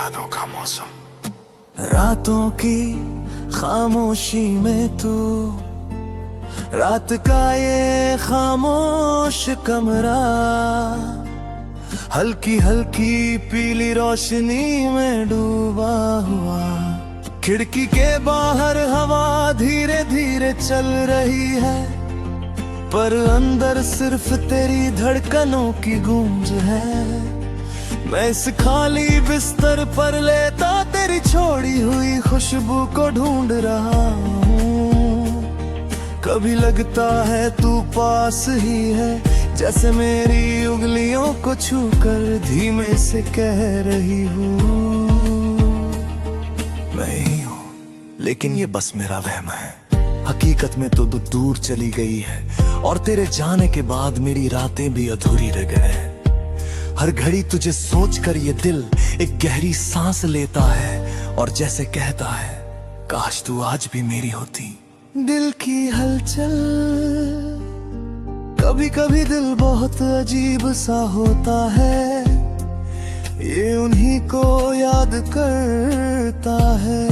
यादों का मौसम। रातों की खामोशी में तू, रात का ये खामोश कमरा, हल्की हल्की पीली रोशनी में डूबा हुआ। खिड़की के बाहर हवा धीरे धीरे चल रही है, पर अंदर सिर्फ तेरी धड़कनों की गूंज है। मैं इस खाली बिस्तर पर लेटा तेरी छोड़ी हुई खुशबू को ढूंढ रहा हूँ। कभी लगता है तू पास ही है, जैसे मेरी उंगलियों को छूकर धीमे से कह रही हूँ मैं ही हूँ। लेकिन ये बस मेरा वहम है, हकीकत में तो तू दूर चली गई है, और तेरे जाने के बाद मेरी रातें भी अधूरी रह गए हैं। हर घड़ी तुझे सोचकर ये दिल एक गहरी सांस लेता है, और जैसे कहता है काश तू आज भी मेरी होती। दिल की हलचल, कभी कभी दिल बहुत अजीब सा होता है, ये उन्हीं को याद करता है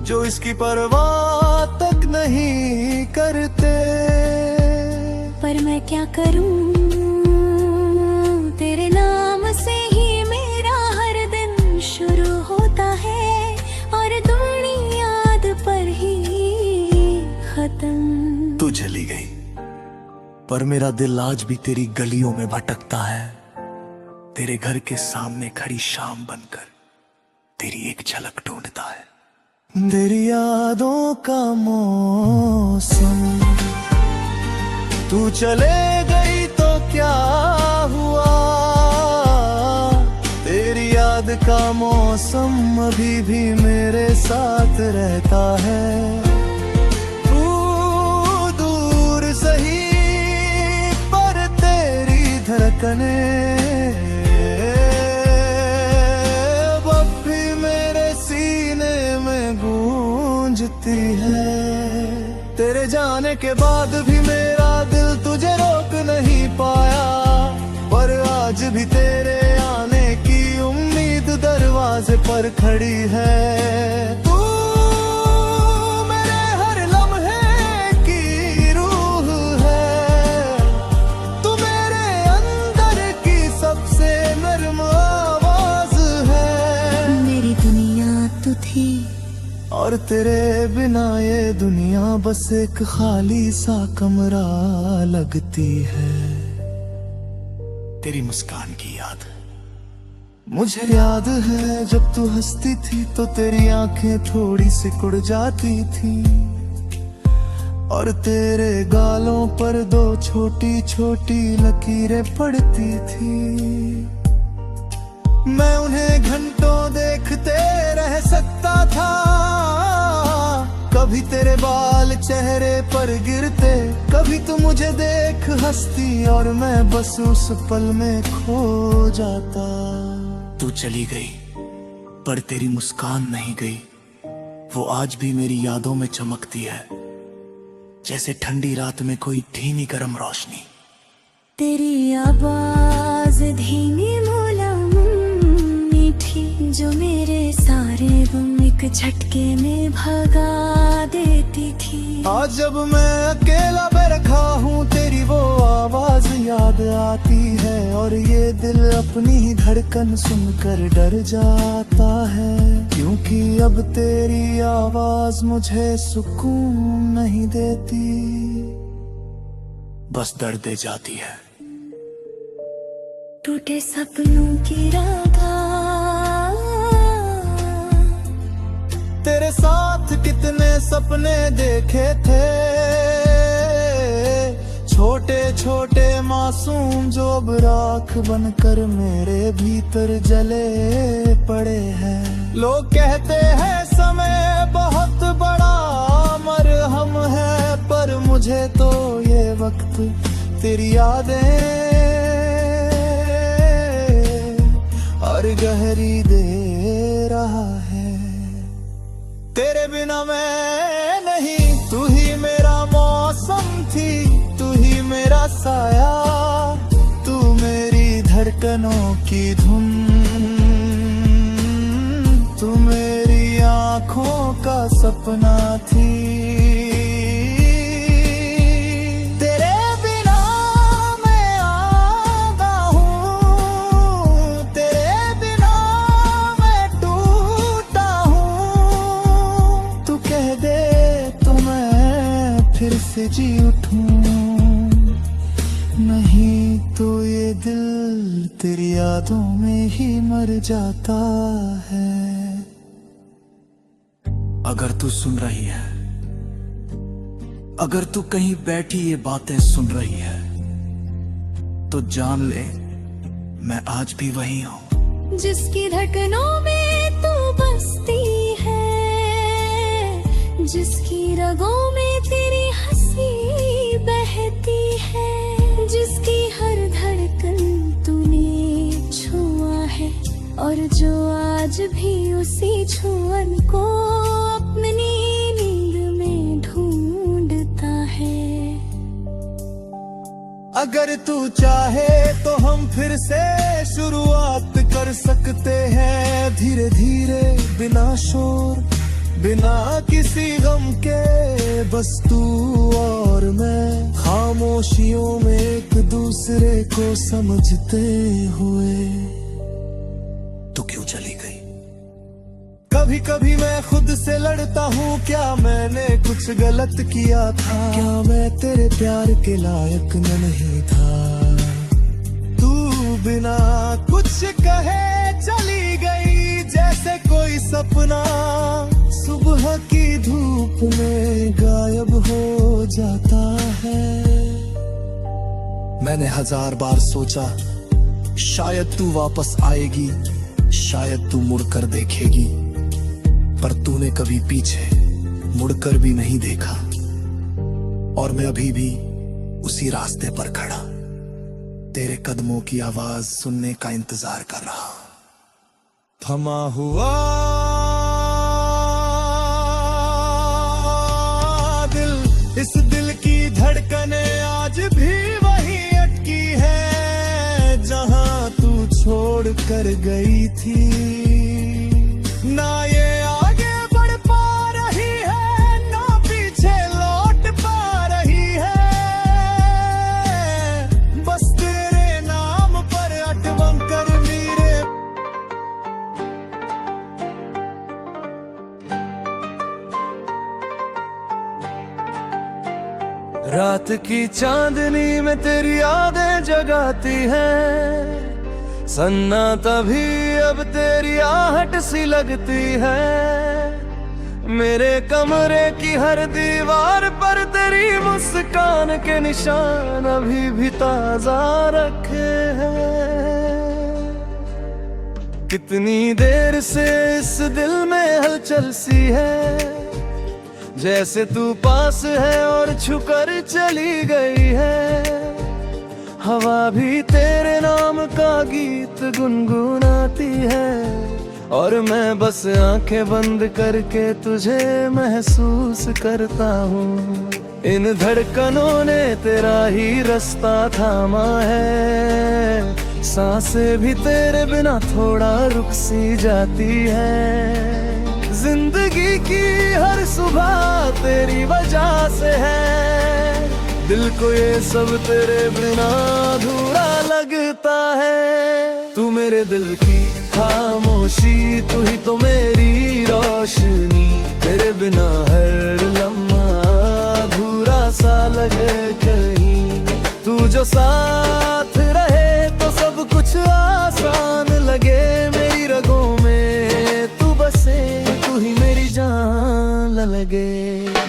जो इसकी परवाह तक नहीं करते। पर मैं क्या करूं, तेरे नाम से ही मेरा हर दिन शुरू होता है, और तुम्हारी याद पर ही खत्म। तू चली गई, पर मेरा दिल आज भी तेरी गलियों में भटकता है, तेरे घर के सामने खड़ी शाम बनकर तेरी एक झलक ढूंढता है। तेरी यादों का मौसम, तू चले गई तो क्या हुआ, तेरी याद का मौसम अभी भी मेरे साथ रहता है। तू दूर सही पर तेरी धड़कने अब भी मेरे सीने में गूंजती है। तेरे जाने के बाद भी मेरा दिल तुझे रोक नहीं पाया, पर आज भी तेरे आने की उम्मीद दरवाजे पर खड़ी है। तू मेरे हर लम्हे की रूह है, तू मेरे अंदर की सबसे नर्म आवाज है। मेरी दुनिया तू थी, और तेरे बिना ये दुनिया बस एक खाली सा कमरा लगती है। तेरी मुस्कान की याद मुझे याद है, जब तू हंसती थी तो तेरी आंखें थोड़ी सिकुड़ जाती थी, और तेरे गालों पर दो छोटी छोटी लकीरें पड़ती थी। मैं उन्हें घंटों देखते रह सकता था, कभी तेरे बाल चेहरे पर गिरते, कभी तू मुझे देख हंसती, और मैं बस उस पल में खो जाता। तू चली गई, पर तेरी मुस्कान नहीं गई, वो आज भी मेरी यादों में चमकती है, जैसे ठंडी रात में कोई धीमी गर्म रोशनी। तेरी आवाज धीमी मीठी, जो मेरे सारे गम एक झटके में भगा देती थी। आज जब मैं अकेला बैठा हूँ तेरी वो आवाज याद आती है, और ये दिल अपनी ही धड़कन सुनकर डर जाता है, क्योंकि अब तेरी आवाज मुझे सुकून नहीं देती, बस दर्द दे जाती है। टूटे सपनों की राधा, तेरे साथ कितने सपने देखे थे, छोटे छोटे मासूम जो अब राख बनकर मेरे भीतर जले पड़े हैं। लोग कहते हैं समय बहुत बड़ा मरहम है, पर मुझे तो ये वक्त तेरी यादें और गहरी दे रहा है। तेरे बिना मैं नहीं, तू ही मेरा मौसम थी, तू ही मेरा साया, तू मेरी धड़कनों की धुन। तू मेरी आंखों का सपना थी। तेरे बिना मैं आगा हूँ, तेरे बिना मैं टूटा हूँ। तू कह दे तो मैं फिर से जी उठूं, नहीं तो ये दिल तेरी यादों में ही मर जाता है। अगर तू सुन रही है, अगर तू कहीं बैठी ये बातें सुन रही है, तो जान ले मैं आज भी वही हूँ जिसकी धड़कनों में तू बसती है, जिसकी रगों में तेरी हंसी बहती है, जिसकी हर धड़कन तूने छुआ है, और जो आज भी उसी छुअन को अपनी नींद में ढूंढता है। अगर तू चाहे तो हम फिर से शुरुआत कर सकते हैं, धीरे धीरे बिना शोर बिना किसी गम के, बस तू और मैं खामोशियों में एक दूसरे को समझते हुए। तू क्यों चली गई? कभी कभी मैं खुद से लड़ता हूँ, क्या मैंने कुछ गलत किया था? क्या मैं तेरे प्यार के लायक नहीं था? तू बिना कुछ कहे चली गई, जैसे कोई सपना सुबह की धूप में गायब हो जाता है। मैंने 1000 बार सोचा शायद तू वापस आएगी, शायद तू मुड़कर देखेगी, पर तूने कभी पीछे मुड़कर भी नहीं देखा, और मैं अभी भी उसी रास्ते पर खड़ा तेरे कदमों की आवाज सुनने का इंतजार कर रहा। थमा हुआ दिल, इस दिल की धड़कने आज भी वही अटकी है जहां तू छोड़ कर गई थी। ना ये आगे बढ़ पा रही है, ना पीछे लौट पा रही है, बस तेरे नाम पर अटवन कर मेरे। रात की चांदनी में तेरी यादें जगाती हैं, सन्नाटा भी अब तेरी आहट सी लगती है। मेरे कमरे की हर दीवार पर तेरी मुस्कान के निशान अभी भी ताजा रखे हैं। कितनी देर से इस दिल में हलचल सी है, जैसे तू पास है और छूकर चली गई है। हवा भी तेरे नाम का गीत गुनगुनाती है, और मैं बस आंखें बंद करके तुझे महसूस करता हूँ। इन धड़कनों ने तेरा ही रास्ता थामा है, सांसें भी तेरे बिना थोड़ा रुक सी जाती है। जिंदगी की हर सुबह तेरी वजह से है, दिल को ये सब तेरे बिना अधूरा लगता है। तू मेरे दिल की खामोशी, तू ही तो मेरी रोशनी, तेरे बिना हर लम्हा अधूरा सा लगे कहीं। तू जो साथ रहे तो सब कुछ आसान लगे, मेरी रगों में तू बसे, तू ही मेरी जान लगे।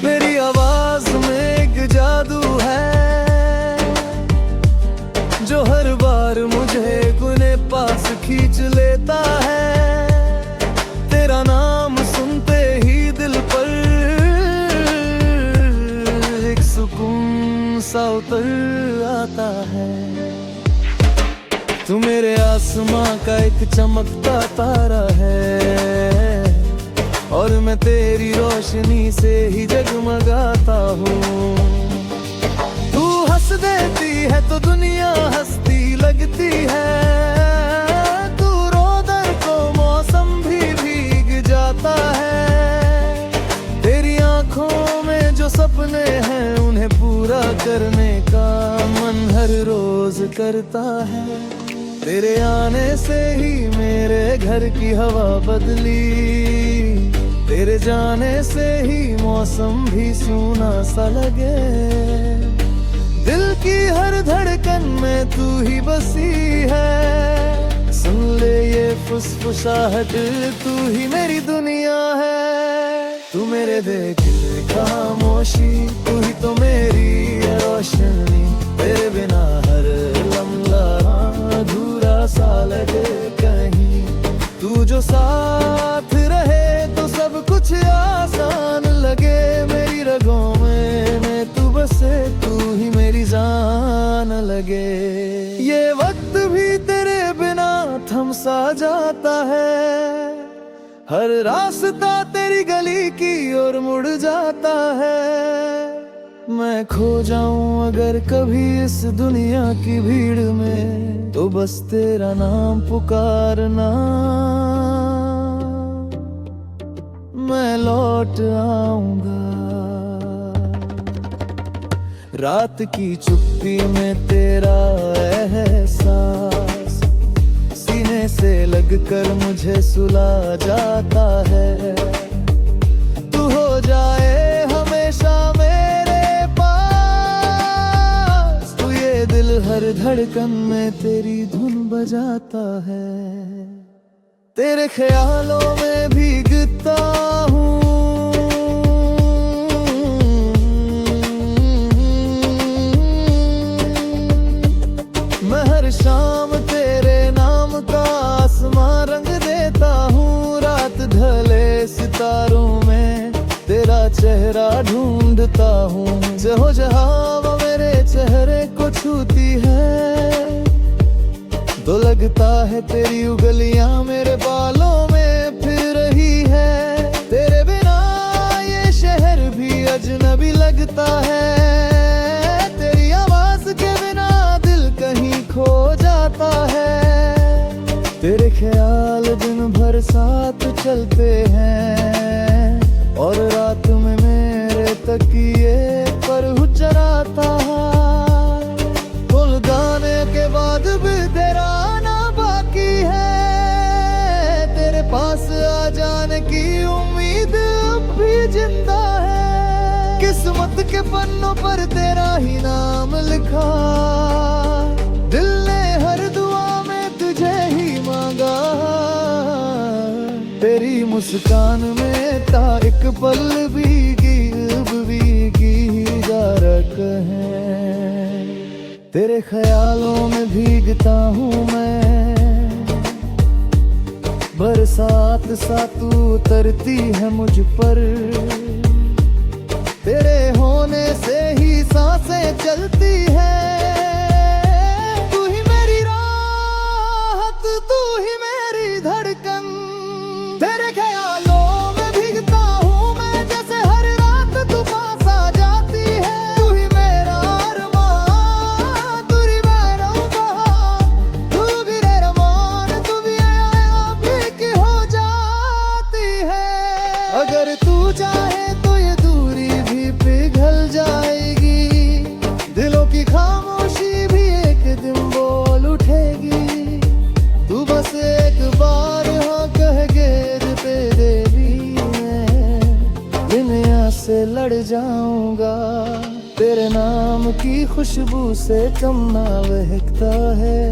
मेरी आवाज में एक जादू है जो हर बार मुझे अपने पास खींच लेता है। तेरा नाम सुनते ही दिल पर एक सुकून सा उतर आता है। तू मेरे आसमां का एक चमकता तारा है, और मैं तेरी रोशनी से ही जगमगाता हूँ। तू हंस देती है तो दुनिया हंसती लगती है, तू रो दर तो मौसम भी भीग करता है। तेरे आने से ही मेरे घर की हवा बदली, तेरे जाने से ही मौसम भी सूना सा लगे। दिल की हर धड़कन में तू ही बसी है, सुन ले ये फुसफुसाहट, तू ही मेरी दुनिया है। तू मेरे दिल की खामोशी, तू ही तो मेरी रोशनी, तेरे बिना हर लम्हा अधूरा सा लगे कहीं। तू जो साथ रहे तो सब कुछ आसान लगे, मेरी रगों में तू बसे, तू ही मेरी जान लगे। ये वक्त भी तेरे बिना थम सा जाता है, हर रास्ता तेरी गली की ओर मुड़ जाता है। मैं खो जाऊं अगर कभी इस दुनिया की भीड़ में, तो बस तेरा नाम पुकारना, मैं लौट आऊंगा। रात की चुप्पी में तेरा एहसास सीने से लगकर मुझे सुला जाता है। तू हो जाए हमेशा मेरे पास, तू ये दिल हर धड़कन में तेरी धुन बजाता है। तेरे ख्यालों में भीगता हूँ, मैं हर शाम तेरे नाम का आसमां रंग देता हूँ। रात ढले सितारों में तेरा चेहरा ढूंढता हूँ, जहो जहाँ वो मेरे चेहरे को छूती है, तो लगता है तेरी उंगलियां मेरे बालों में फिर रही है। तेरे बिना ये शहर भी अजनबी लगता है, तेरी आवाज के बिना दिल कहीं खो जाता है। तेरे ख्याल दिन भर साथ चलते हैं, और रात में मेरे तकिए पर हुचराता है। कुल गाने के बाद भी तेरा आना बाकी है, तेरे पास आ जाने की उम्मीद अब भी जिंदा है। किस्मत के पन्नों पर तेरा ही नाम लिखा, दिल ने हर दुआ में तुझे ही मांगा। तेरी मुस्कान में था एक पल भीगी, अब भीगी जा रखे। तेरे ख्यालों में भीगता हूँ मैं, बरसात सा तू उतरती है मुझ पर। तेरे होने से ही सांसें चलती है, तू ही मेरी राहत, तू ही मेरी धड़कन। तेरे ख्यालों में भीगता हूँ मैं, जैसे हर रात तू पास आ जाती है। तू ही मेरा अरमान, तू ही मेरा बहार, तू भी मेरा मान, तू भी की हो जाती है। अगर तू चाहे तो ये दूरी भी पिघल जाएगी, दिलों की खामोशी भी एक दिन बोल उठेगी। तू बस एक बार हाँ कह गेर पे देवी, मैं दुनिया से लड़ जाऊंगा। तेरे नाम की खुशबू से चमना महकता है,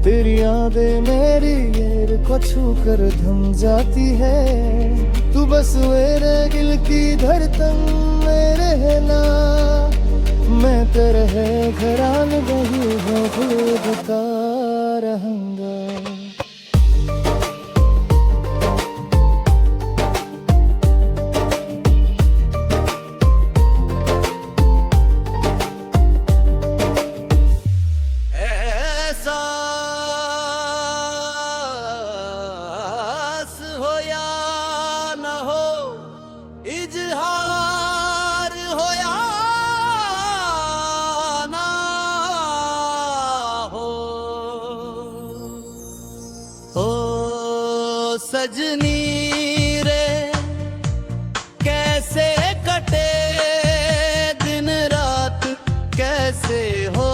तेरी यादें मेरी गैर को छू कर थम जाती है। तू बस मेरे दिल की धड़कन में रहना, मैं तेरे घरान नहीं हूँ, खुद का रहूंगा। इजहार हो या ना हो सजनी रे कैसे कटे दिन रात कैसे हो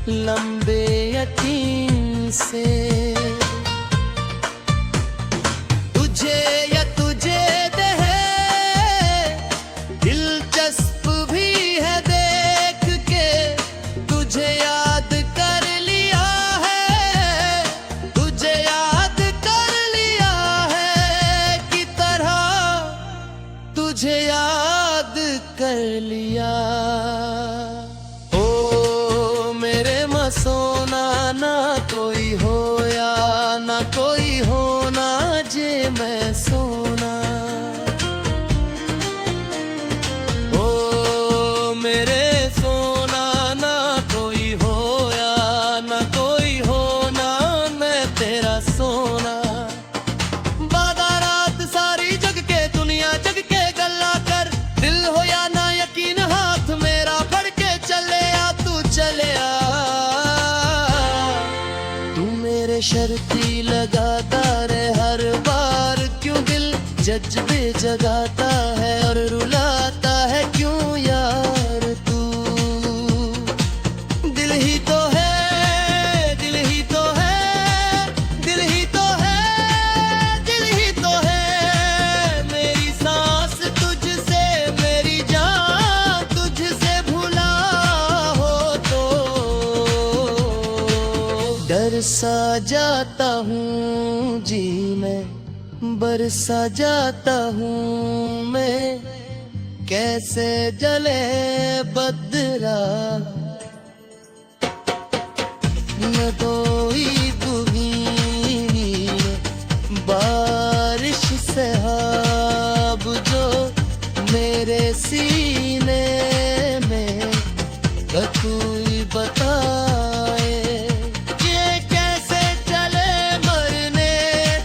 लंबे यकीन से। तुझे या तुझे दे दिलचस्प भी है देख के, तुझे याद कर लिया है, तुझे याद कर लिया है की तरह तुझे याद कर लिया। ओ मेरे मसोना, ना कोई हो या ना कोई हो ना जे मैं सोना। ओ मेरे सोना, ना कोई हो या ना कोई हो ना मैं तेरा सोना। बादा रात सारी जग के दुनिया जग के गल्ला कर, दिल हो या ना यकीन हाथ मेरा फड़ के चले आ तू चले आ। तू मेरे शर्ती लगाता रे हर बार, क्यों दिल जज्बे जगाता है और रुलाता है क्यों यार तू। दिल ही तो है, दिल ही तो है, दिल ही तो है, दिल ही तो है। मेरी सांस तुझसे, मेरी जान तुझसे भुला हो तो डर सा जाता हूँ जी मैं, बरसा जाता हूँ मैं, कैसे जले बदरा न कोई बुगी बारिश सहाब जो मेरे सीने में कोई बताए। ये कैसे चले मरने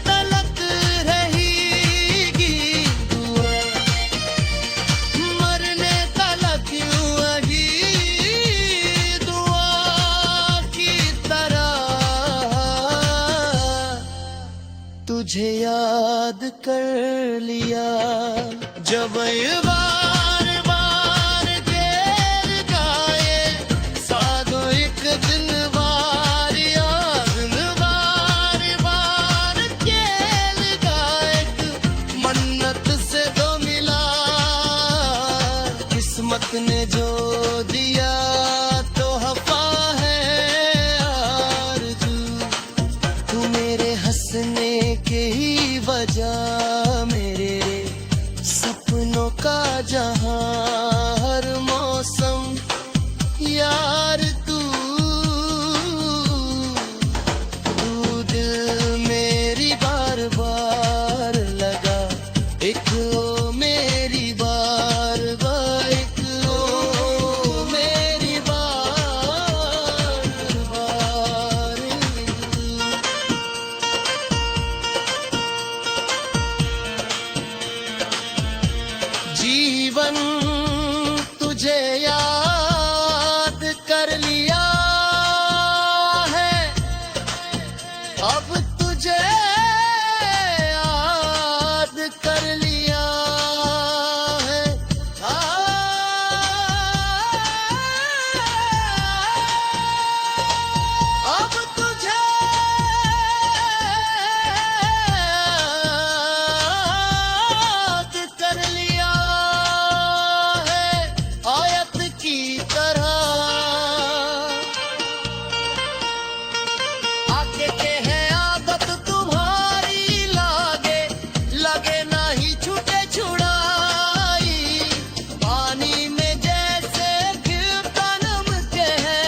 तलक रहेगी दुआ, मरने तलक वही दुआ की तरह तुझे याद कर लिया। जब ये बार बार जेल गाए साधो एक दिन बार याद बार बार जेल गाए, मन्नत से दो मिला किस्मत ने जो दिया तो हफा है आरज़ू। तू मेरे हंसने के ही वजह, मेरे सपनों का जहां हर मौसम यार तू। तू दिल मेरी बार बार लगा, एक ओ मेरी बार बार, एक ओ मेरी बार बार। जीवन तुझे याद कर लिया है, अब तुझे याद कर लिया है। अब तुझे याद कर लिया है आयत की तरह। आगे के है आदत तुम्हारी लागे, लगे ना ही छूटे छुड़ाई। पानी में जैसे गिरता नमके है,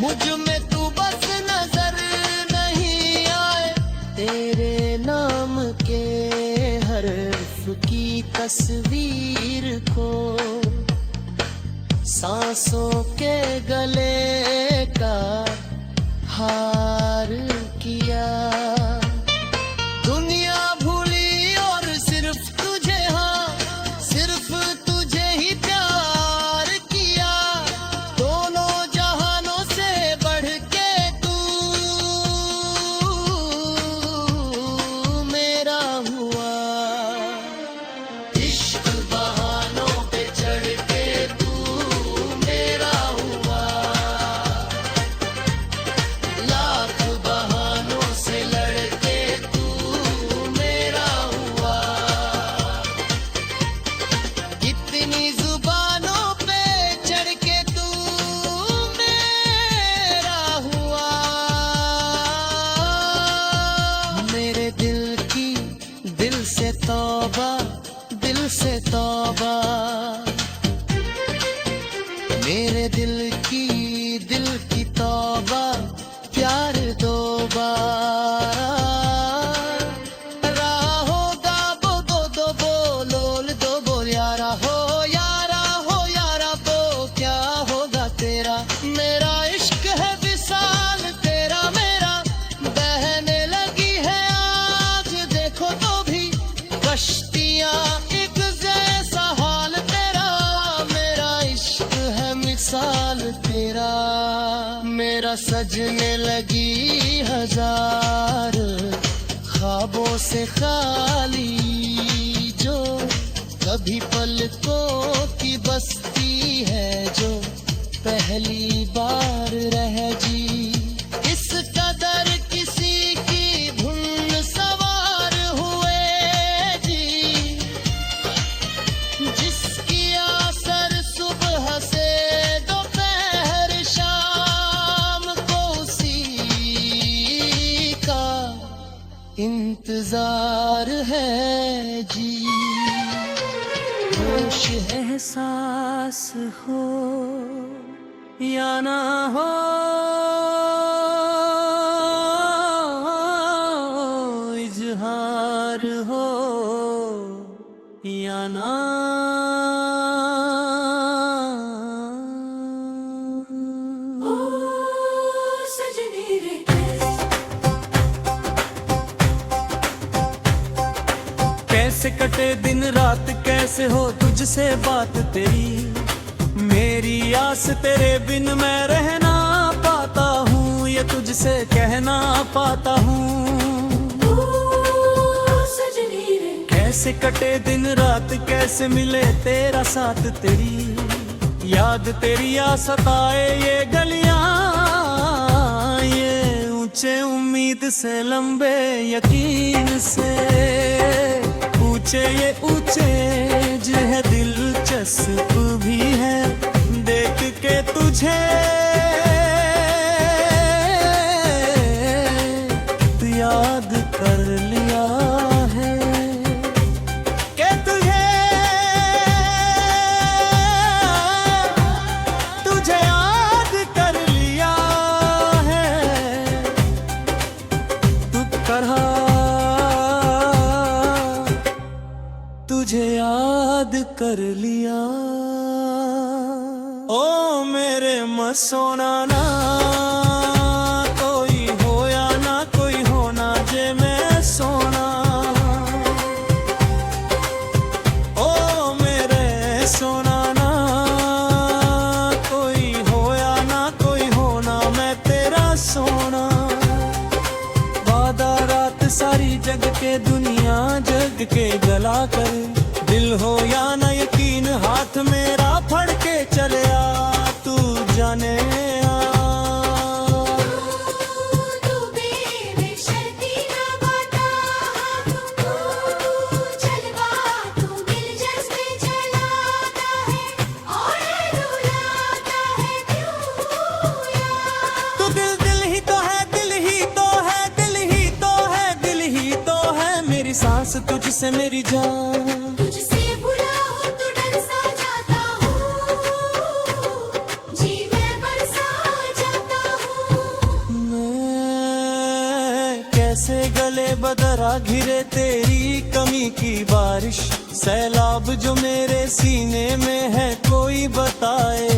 मुझ में तू बस नजर नहीं आए। तेरे नाम के हर्फ की तस्वीर को सांसों के गले का हार किया। दुनिया भूली और सिर्फ तुझे, हाँ सिर्फ तुझे ही प्यार किया। दोनों जहानों से बढ़ के तू मेरा हुआ। इश्क बहानों पे चढ़ के तू मेरा हुआ। दिल की तौबा प्यार दोबारा राहोगा बो दो बोलोल दो बोल यारा हो यारा बो क्या होगा तेरा मेरा इश्क है विशाल तेरा मेरा बहने लगी है आज देखो तो भी कश्तियाँ एक जैसा हाल तेरा मेरा इश्क है मिसाल तेरा मेरा सजने लगी हजार ख्वाबों से खाली जो कभी पलकों की बस्ती है जो पहली बार रह जी इस कदर किसी की धुन सवार हुए जी जिसकी असर सुबह से दोपहर शाम को उसी का इंतजार है जी होश एहसास हो या ना हो इजहार हो या ना सजनी रे कैसे कटे दिन रात कैसे हो तुझसे बात तेरी मेरी आस तेरे बिन मैं रहना पाता हूँ ये तुझसे कहना पाता हूँ सजनी रे कैसे कटे दिन रात कैसे मिले तेरा साथ तेरी याद तेरी आ सताए ये गलियां ये ऊंचे उम्मीद से लंबे यकीन से ये ऊंचे जो है दिलचस्प भी है देख के तुझे तू याद कर लिया है कि तुझे याद कर लिया है तू करहा तुझे याद कर लिया ओ मेरे मसोना ना कोई हो या ना कोई होना जे मैं सोना ओ मेरे सोना ना कोई हो या ना कोई होना मैं तेरा सोना वादा रात सारी जग के दुनिया जग के गला कर दिल हो या ना यकीन हाथ मेरा फड़ के चले आ तू जाने आ तू बेशर्ती ना बता तू चलवा तू दिल जैसे जलाता है और रुलाता है क्यों यार तू दिल ही तो है दिल ही तो है दिल ही तो है दिल ही तो है मेरी सांस तुझसे मेरी जान तुझसे बुरा हो तो डर सा जाता हूँ जी मैं बरसा जाता हूँ मैं कैसे गले बदरा घिरे तेरी कमी की बारिश सैलाब जो मेरे सीने में है कोई बताए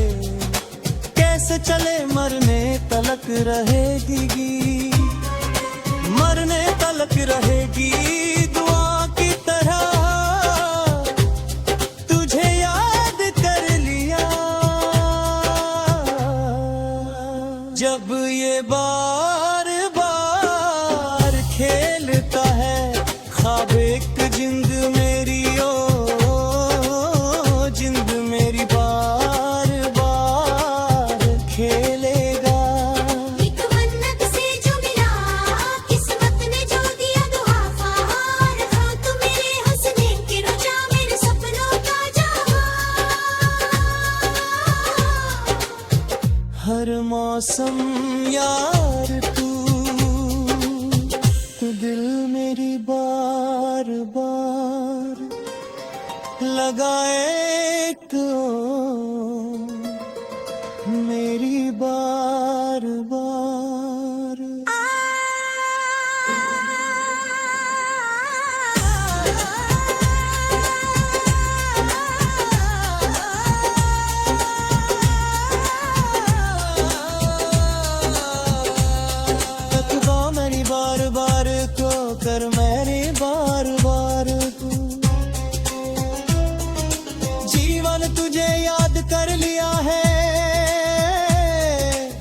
कैसे चले मरने तलक रहेगी मरने तलक रहेगी दुआ की तरह तुझे याद कर लिया जब ये बार बार खेलता है ख्वाब एक जिंद मेरी ओ जिंद मेरी बार बार खेलेगा एक मन्नत से जो मिला किस्मत ने जो दिया दुआ फहार हो तू मेरे हंसने के रोजा मेरे सपनों का जहां हर मौसम यार तू दिल मेरी बार बार लगाए तो मेरी बार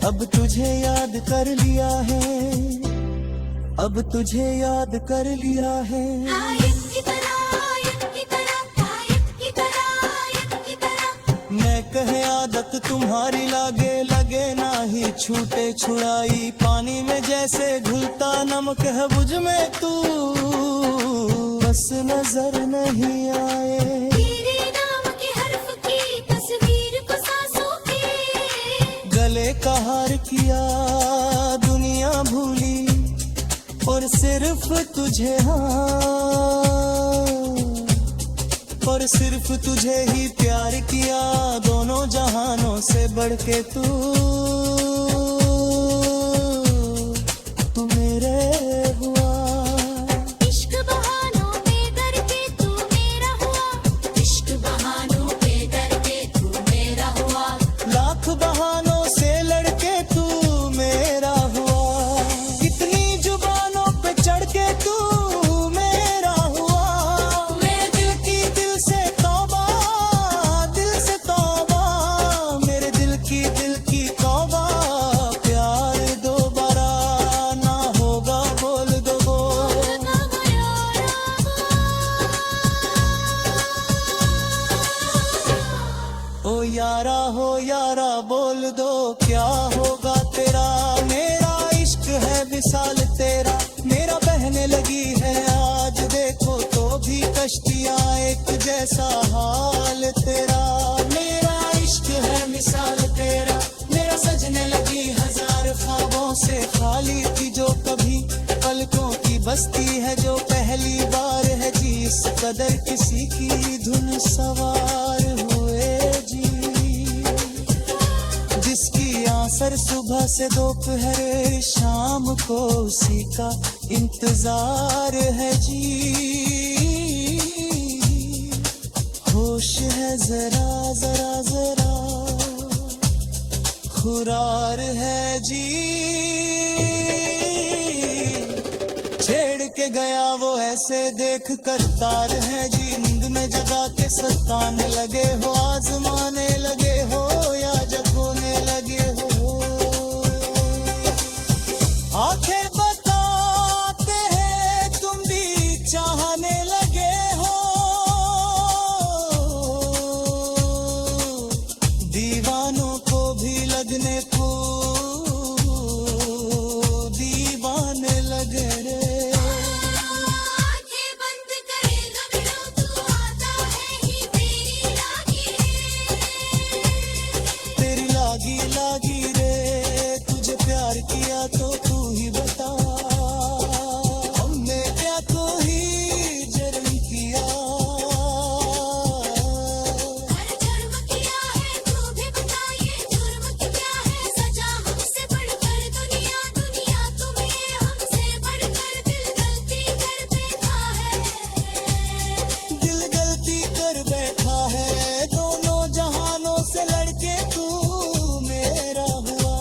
अब तुझे याद कर लिया है, अब तुझे याद कर लिया है। गायब की तरह, गायब की तरह, गायब की तरह, गायब की तरह। मैं कहे आदत तुम्हारी लागे, लगे ना ही छूटे छुड़ाई। पानी में जैसे घुलता नमक है बुझ में तू, बस नजर नहीं आए। तेरे नाम के हर्फ की तस्वीर को सांसों के, गले का हार किया दुनिया भूली, और सिर्फ तुझे, हाँ, और सिर्फ तुझे ही प्यार किया। दोनों जहानों से बढ़ के तू मेरे हुआ। इश्क बहानों पे करके तू मेरा हुआ, इश्क बहानों पे करके तू मेरा हुआ। लाख बहानों से लड़के तू मेरा हुआ। कितनी जुबानों पे चढ़ के तू मेरा हुआ। मेरे दिल की दिल से तौबा, दिल से तौबा, मेरे दिल की तौबा। प्यार दोबारा ना होगा, बोल दो बोल। ओ यारा हो यारा बोल दो, क्या होगा तेरा। मेरा इश्क है विशाल तेरा, मेरा बहने लगी है आज। देखो तो भी कश्तियां एक जैसा हाल तेरा। मेरा इश्क है मिसाल तेरा, मेरा सजने लगी हजार ख्वाबों से। खाली थी जो कभी पलकों की बस्ती है, जो पहली बार है जी इस कदर किसी की धुन सवार हुए जी। जिसकी आसर सुबह से दोपहर शाम को उसी का इंतजार है जी। होश है जरा जरा जरा, खुरार है जी। छेड़ के गया वो ऐसे देख कर तार है जी। नींद में जगा के सताने लगे हो, आजमाने लगे हो या जगोने लगे हो। आंखें बताते हैं तुम भी चाहने लगे हो। दीवानों को भी लगने को दीवाने लगे रे। आंखें बंद करे घबराओ तू आता है ही तेरी लागी रे। तेरी लागी लागी रे, तुझे प्यार किया तो तू ही बता। हमने क्या तो ही जुर्म किया। हर जुर्म किया है तू भी बता, ये जुर्म की क्या है सजा। हमसे बढ़कर दुनिया, दुनिया तुम्हें हमसे बढ़कर दिल गलती कर बैठा है। दिल गलती कर बैठा है, दोनों जहानों से लड़के तू मेरा हुआ।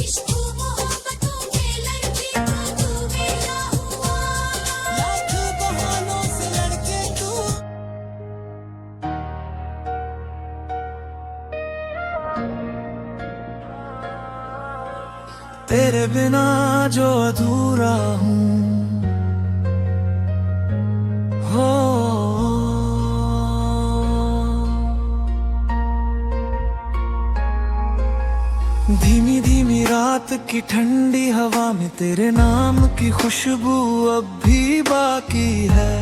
इश्क मोहब्बतों में लड़के तू मेरा हुआ। लाख बहानों से लड़के तू। तेरे बिना जो अधूरा हूँ हो। धीमी धीमी रात की ठंडी हवा में तेरे नाम की खुशबू अब भी बाकी है।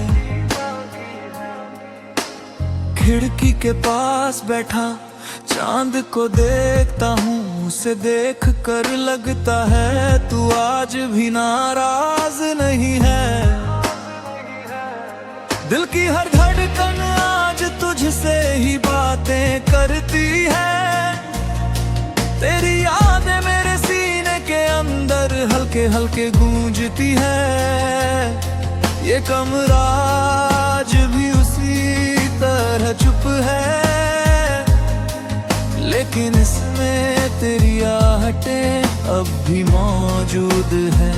खिड़की के पास बैठा चांद को देखता हूँ, उसे देख कर लगता है तू आज भी नाराज नहीं है। दिल की हर धड़कन आज तुझसे ही बातें करती है। तेरी यादें मेरे सीने के अंदर हल्के हल्के गूंजती है। ये कमरा आज भी उसी तरह चुप है, लेकिन इसमें तेरी आहटें अब भी मौजूद है।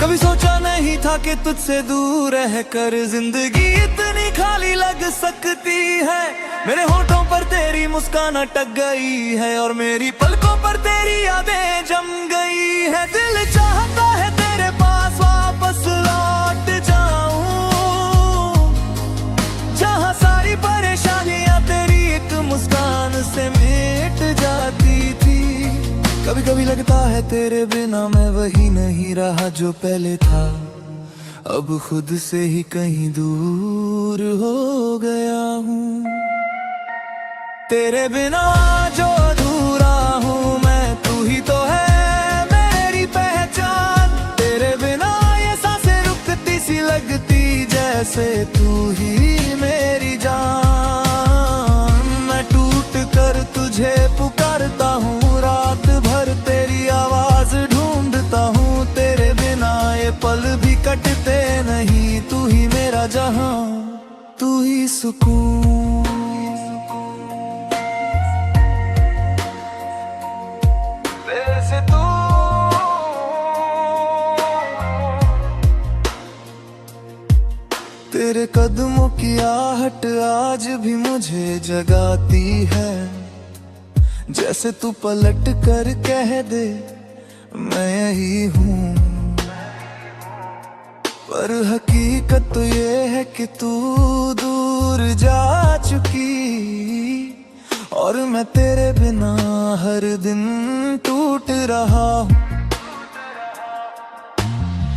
कभी सोचा नहीं था कि तुझसे दूर रहकर जिंदगी इतनी खाली लग सकती है। मेरे होठों पर तेरी मुस्कान अटक गई है और मेरी पलकों पर यादें जम गई है, दिल चाहता है तेरे पास वापस लौट जाऊं, जहां सारी परेशानियां तेरी एक मुस्कान से मिट जाती थी। कभी कभी लगता है तेरे बिना मैं वही नहीं रहा जो पहले था, अब खुद से ही कहीं दूर हो गया हूँ। तेरे बिना जो अधूरा हूँ मैं, तू ही तो है मेरी पहचान। तेरे बिना ये सांसें रुकती सी लगती, जैसे तू ही मेरी जान। मैं टूट कर तुझे पुकारता हूँ, रात भर तेरी आवाज ढूंढता हूँ। तेरे बिना ये पल भी कटते नहीं, तू ही मेरा जहां, तू ही सुकून। तेरे कदमों की आहट आज भी मुझे जगाती है, जैसे तू पलट कर कह दे मैं यही हूँ। पर हकीकत तो ये है कि तू दूर जा चुकी, और मैं तेरे बिना हर दिन टूट रहा हूँ।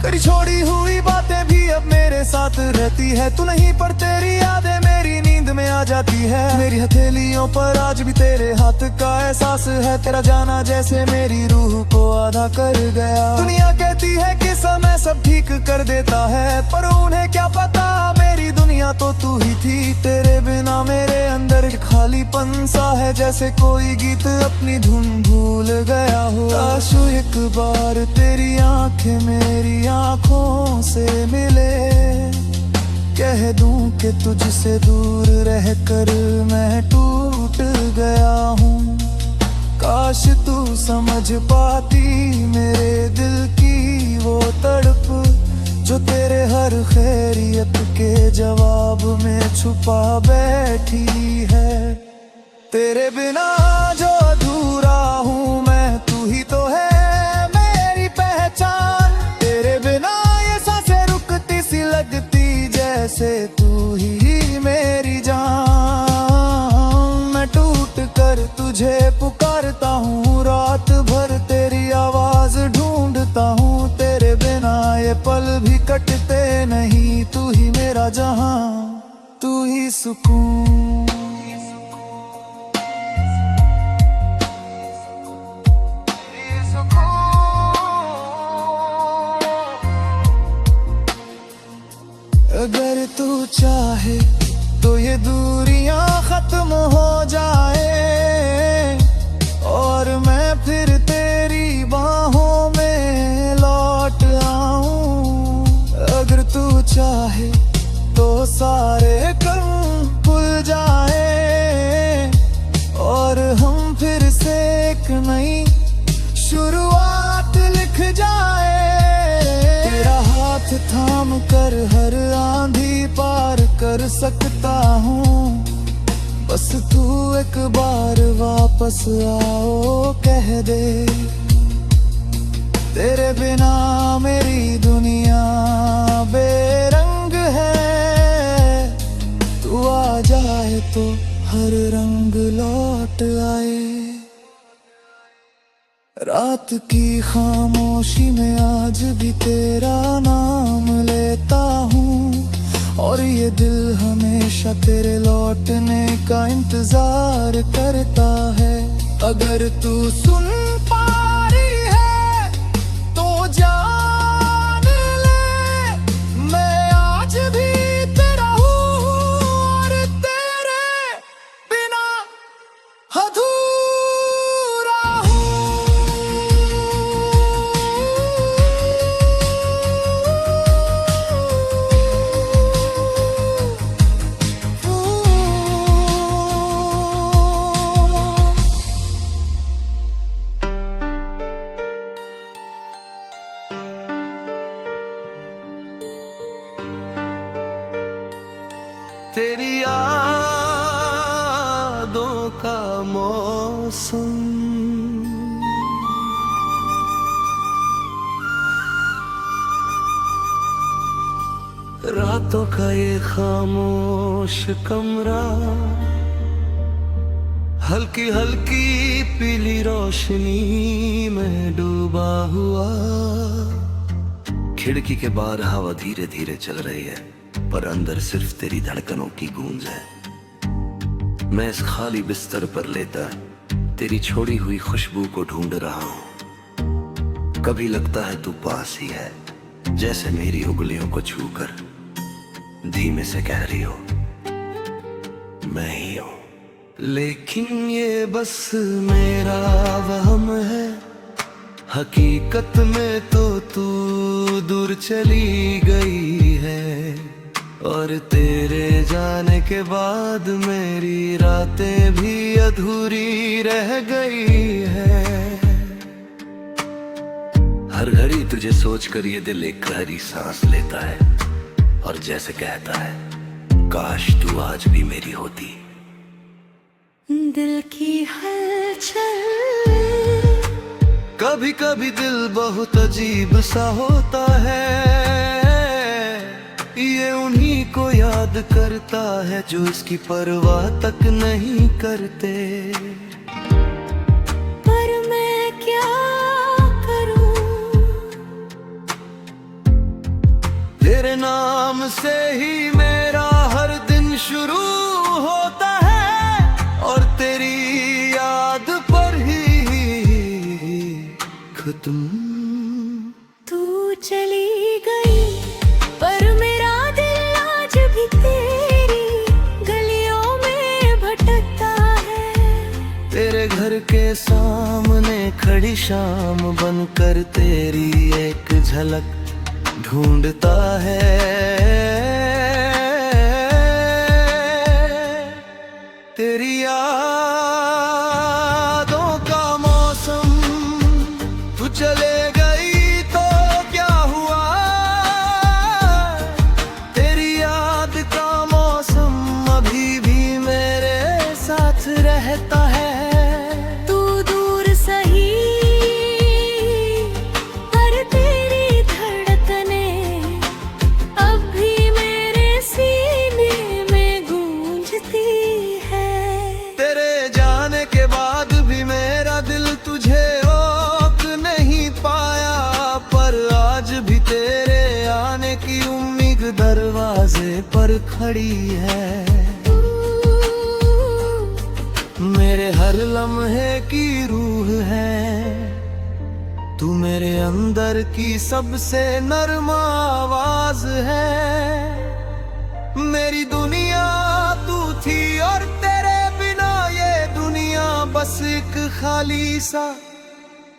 करी छोड़ी हुई बातें भी अब मेरे साथ रहती है, तू नहीं पर तेरी यादें मेरी नींद में आ जाती है। मेरी हथेलियों पर आज भी तेरे हाथ का एहसास है, तेरा जाना जैसे मेरी रूह को आधा कर गया। दुनिया कहती है कि समय सब ठीक कर देता है, पर उन्हें क्या पता मेरी दुनिया तो तू ही थी। तेरे बिना मेरे अंदर खालीपन सा है, जैसे कोई गीत अपनी धुन भूल गया हो। काश एक बार तेरी आंखें मेरी आंखों से मिले, कह दूं कि तुझसे दूर रहकर मैं टूट गया हूँ। काश तू समझ पाती मेरे दिल की वो तड़प, जो तेरे हर खैरियत के जवाब में छुपा बैठी है। तेरे बिना जो अधूरा हूँ मैं, तू ही तो है मेरी पहचान। तेरे बिना ये सांसें रुकती सी लगती, जैसे तू ही मेरी जान। मैं टूट कर तुझे पुकारता हूँ, रात भर तेरी आवाज ढूंढता हूँ। तेरे बिना ये पल भी कटते नहीं, तू ही मेरा जहां, तू ही सुकून। अगर तू चाहे तो ये दूरियां खत्म हो जाए, और मैं फिर तेरी बाहों में लौट आऊं। अगर तू चाहे तो सारे गम भूल जाए, और हम फिर से एक नई शुरुआत लिख जाए। तेरा हाथ थाम कर हर आंधी पार कर सकता हूँ, बस तू एक बार वापस आओ कह दे। तेरे बिना मेरी दुनिया बेरंग है, तू आ जाए तो हर रंग लौट आए। रात की खामोशी में आज भी तेरा नाम लेता हूँ, और ये दिल हमेशा तेरे लौटने का इंतजार करता है। अगर तू सुन पा रही है तो जान ले, मैं आज भी तेरा हूँ, और तेरे बिना अधूरा तेरी यादों का मौसम रातों का ये खामोश कमरा, हल्की हल्की पीली रोशनी में डूबा हुआ। खिड़की के बाहर हवा धीरे धीरे चल रही है, पर अंदर सिर्फ तेरी धड़कनों की गूंज है। मैं इस खाली बिस्तर पर लेटा तेरी छोड़ी हुई खुशबू को ढूंढ रहा हूं। कभी लगता है तू पास ही है, जैसे मेरी उंगलियों को छूकर धीमे से कह रही हो मैं ही हूं। लेकिन ये बस मेरा वहम है, हकीकत में तो तू दूर चली गई है। और तेरे जाने के बाद मेरी रातें भी अधूरी रह गई है। हर घड़ी तुझे सोचकर ये दिल एक गहरी सांस लेता है और जैसे कहता है काश तू आज भी मेरी होती। दिल की हलचल, कभी कभी दिल बहुत अजीब सा होता है। ये उन्हीं को याद करता है जो इसकी परवाह तक नहीं करते। पर मैं क्या करूं, तेरे नाम से ही मेरा हर दिन शुरू होता है और तेरी याद पर ही खत्म। तू चली गई पर मेरा दिल आज भी तेरी गलियों में भटकता है। तेरे घर के सामने खड़ी शाम बनकर तेरी एक झलक ढूंढता है। तेरी यादों का मौसम, तू चले गई तो क्या हुआ। तेरी याद का मौसम अभी भी मेरे साथ रहता है। तू दूर सही पर तेरी धड़कने अब भी मेरे सीने में गूंजती है। तेरे जाने के बाद भी मेरा दिल तुझे रोक नहीं पाया, पर आज भी तेरे आने की उम्मीद दरवाजे पर खड़ी है। मेरे हर लम्हे की रूह है, तू मेरे अंदर की सबसे नर्म आवाज है। मेरी दुनिया तू थी और तेरे बिना ये दुनिया बस एक खाली सा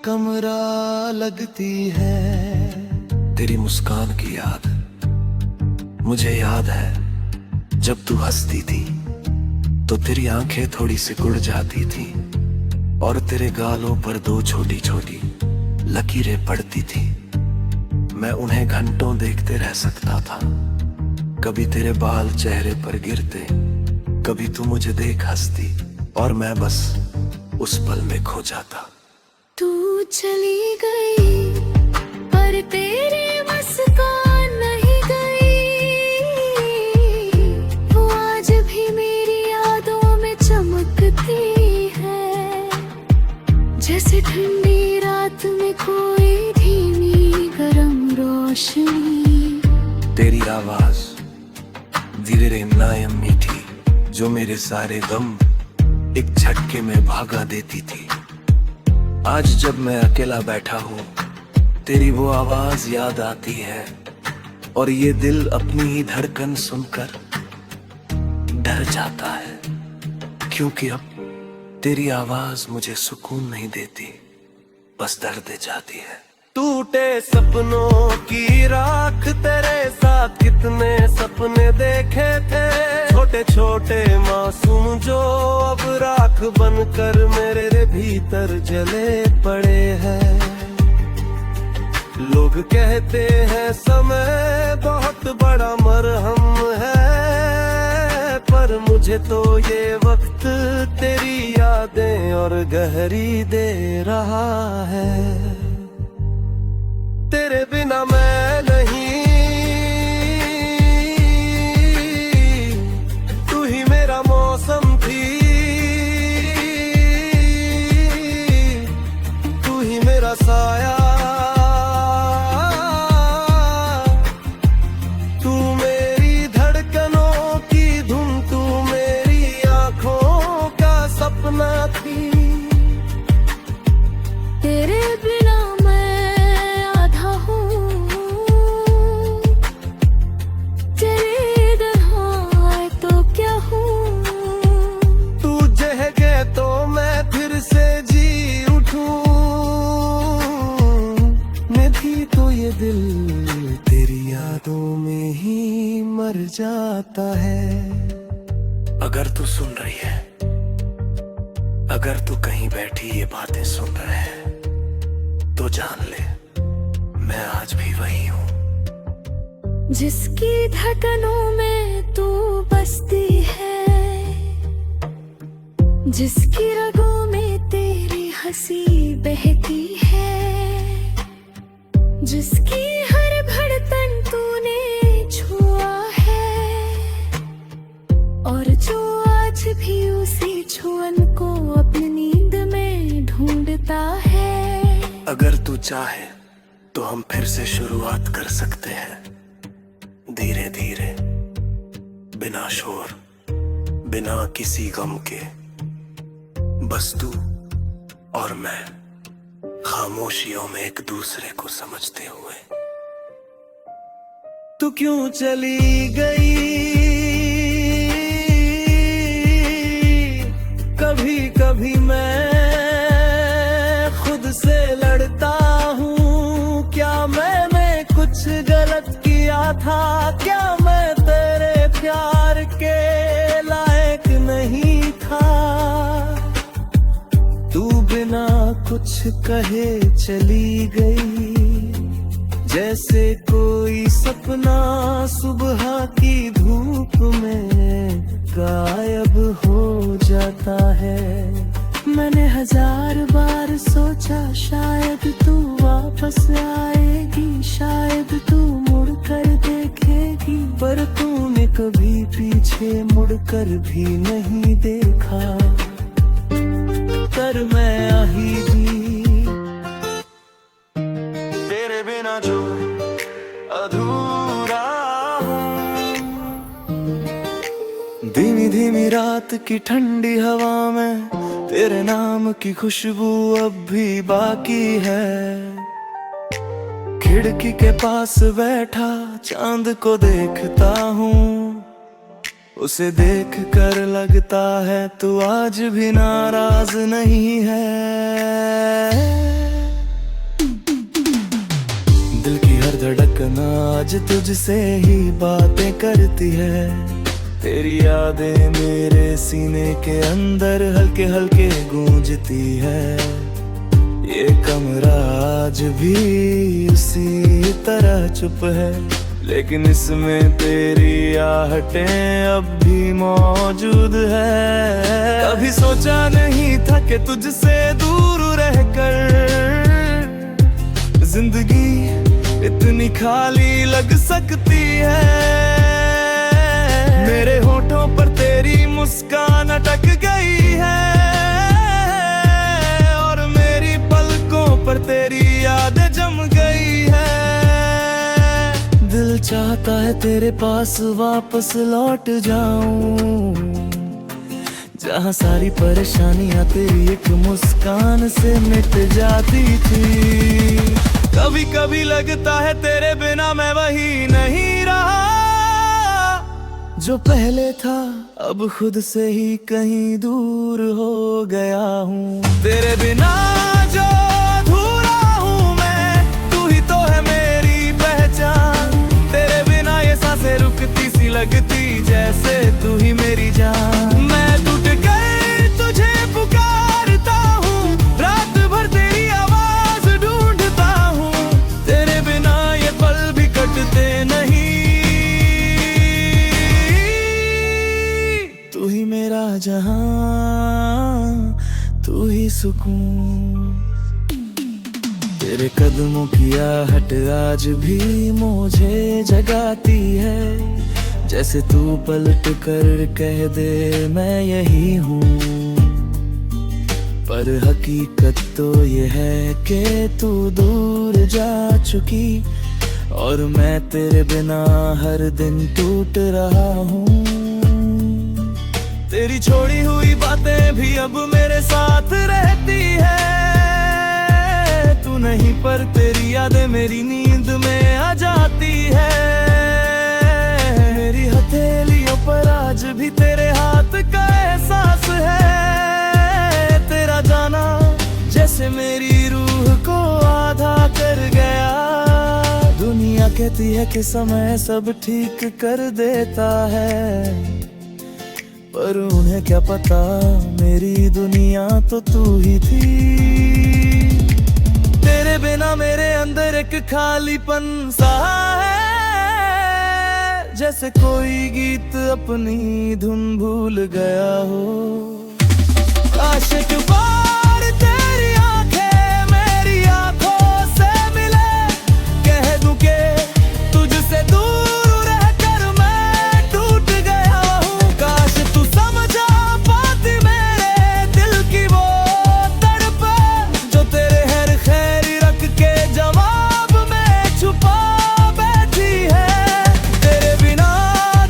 कमरा लगती है। तेरी मुस्कान की याद मुझे याद है, जब तू हंसती थी तो तेरी आंखें थोड़ी सिकुड़ जाती थी और तेरे गालों पर दो छोटी छोटी लकीरें पड़ती थी। मैं उन्हें घंटों देखते रह सकता था। कभी तेरे बाल चेहरे पर गिरते, कभी तू मुझे देख हंसती और मैं बस उस पल में खो जाता। तू चली गई पर तेरी मुस्कान नहीं गई, वो आज भी मेरी यादों में चमकती है। जैसे ठंडी रात में कोई धीमी गरम रोशनी। तेरी आवाज धीरे नायम मीठी, जो मेरे सारे गम एक झटके में भागा देती थी। आज जब मैं अकेला बैठा हूँ, तेरी वो आवाज याद आती है और ये दिल अपनी ही धड़कन सुनकर डर जाता है, क्योंकि अब तेरी आवाज मुझे सुकून नहीं देती, बस दर्द दे जाती है। टूटे सपनों की राख, तेरे साथ कितने सपने देखे थे, छोटे छोटे मासूम जो अब राख बनकर मेरे भीतर जले पड़े हैं। लोग कहते हैं समय बहुत बड़ा मरहम है, पर मुझे तो ये वक्त तेरी यादें और गहरी दे रहा है। तेरे बिना मैं नहीं ही मेरा साया, तू मेरी धड़कनों की धुन, तू मेरी आंखों का सपना थी। तेरे बिना मैं आधा हूँ, तेरे इधर आए तो क्या हूँ। तू जगे तो मैं फिर से जी उठूं, मैं भी तो ये दिल तेरी यादों में ही मर जाता है। अगर तू सुन रही है, अगर तू कहीं बैठी ये बातें सुन रहे है, तो जान ले मैं आज भी वही हूँ जिसकी धड़कनों में तू बसती है, जिसकी रगों में तेरी हंसी बहती है, जिसकी हर धड़कन तूने छुआ है, और जो आज भी उसी छुअन को अपनी नींद में ढूंढता है। अगर तू चाहे तो हम फिर से शुरुआत कर सकते हैं, धीरे धीरे, बिना शोर, बिना किसी गम के, बस तू और मैं खामोशियों में एक दूसरे को समझते हुए। तू क्यों चली गई, कभी कभी मैं खुद से लड़ता हूँ, क्या मैंने कुछ गलत किया था, क्या मैं तेरे प्यार के लायक नहीं था। तू बिना कुछ कहे चली गई, जैसे कोई सपना सुबह की धूप में गायब हो जाता है। मैंने 1000 बार सोचा शायद तू वापस आएगी, शायद तू मुड़कर देखेगी, पर तूने कभी पीछे मुड़कर भी नहीं देखा। कर मैं आही भी तेरे बिना जो अधूरा हूँ। धीमी धीमी रात की ठंडी हवा में तेरे नाम की खुशबू अब भी बाकी है। खिड़की के पास बैठा चांद को देखता हूँ, उसे देख कर लगता है तू आज भी नाराज नहीं है। दिल की हर धड़कन आज तुझसे ही बातें करती है, तेरी यादें मेरे सीने के अंदर हल्के हल्के गूंजती है। ये कमरा आज भी उसी तरह चुप है, लेकिन इसमें तेरी आहटें अब भी मौजूद है। कभी सोचा नहीं था कि तुझसे दूर रहकर जिंदगी इतनी खाली लग सकती है। मेरे होठों पर तेरी मुस्कान अटक गई है, और मेरी पलकों पर तेरी यादें जम गई है। दिल चाहता है तेरे पास वापस लौट जाऊं, जहाँ सारी परेशानियां तेरी एक मुस्कान से मिट जाती थी। कभी कभी लगता है तेरे बिना मैं वही नहीं रहा जो पहले था, अब खुद से ही कहीं दूर हो गया हूँ। तेरे बिना जो अधूरा हूँ मैं, तू ही तो है मेरी पहचान। तेरे बिना ये सांसें रुकती सी लगती, जैसे तू ही मेरी जान। मैं टूट कर तुझे पुकारता हूँ, रात भर तेरी आवाज ढूंढता हूँ। तेरे बिना ये पल भी कटते नहीं, तू ही मेरा जहां, तू ही सुकून। तेरे कदमों की आहट आज भी मुझे जगाती है, जैसे तू पलट कर कह दे मैं यही हूँ। पर पर हकीकत तो ये है कि तू दूर जा चुकी, और मैं तेरे बिना हर दिन टूट रहा हूँ। तेरी छोड़ी हुई बातें भी अब मेरे साथ रहती है। तू नहीं पर तेरी यादें मेरी नींद में आ जाती है। मेरी हथेलियों पर आज भी तेरे हाथ का एहसास है। तेरा जाना जैसे मेरी रूह को आधा कर गया। दुनिया कहती है कि समय सब ठीक कर देता है, पर उन्हें क्या पता मेरी दुनिया तो तू ही थी। तेरे बिना मेरे अंदर एक खालीपन सा है, जैसे कोई गीत अपनी धुन भूल गया हो। काश एक बार तेरी आंखें मेरी आंखों से मिले, कह दूं के तुझसे दूर रहकर मैं टूट गया हूँ। काश तू समझा पाती मेरे दिल की वो तड़प, जो तेरे हर खैर रख के जवाब में छुपा बैठी है। तेरे बिना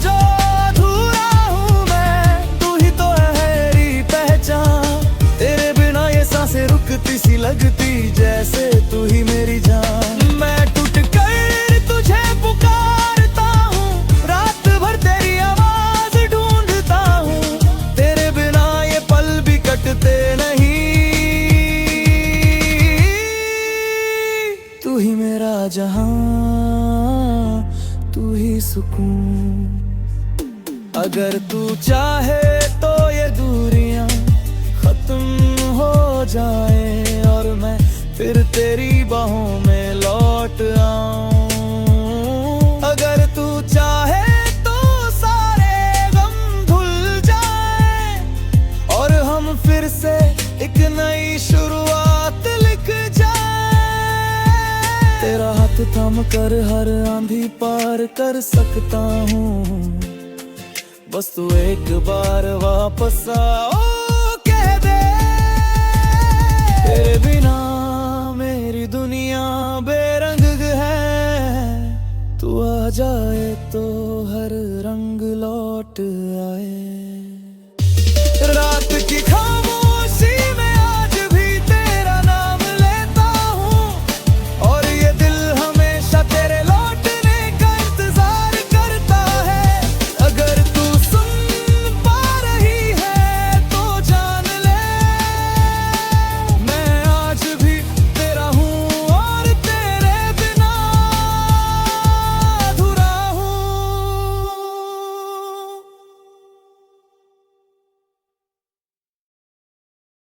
जो अधूरा हूँ मैं, तू ही तो है मेरी पहचान। तेरे बिना ये सांसें रुकती सी लगती, जैसे तू ही मेरी जान। मैं टूट कर तुझे पुकारता हूँ, रात भर तेरी आवाज ढूंढता हूँ। तेरे बिना ये पल भी कटते नहीं। तू ही मेरा जहां, तू ही सुकून। अगर तू चाहे तो ये दूरियां खत्म हो जाए, और मैं फिर तेरी बाहों में लौट आऊं। अगर तू चाहे तो सारे गम धुल जाए, और हम फिर से एक नई शुरुआत लिख जाए। तेरा हाथ थाम कर हर आंधी पार कर सकता हूँ, बस तू एक बार वापस आओ कह दे। तेरे बिना मेरी दुनिया बेरंग है, तू आ जाए तो हर रंग लौट आए।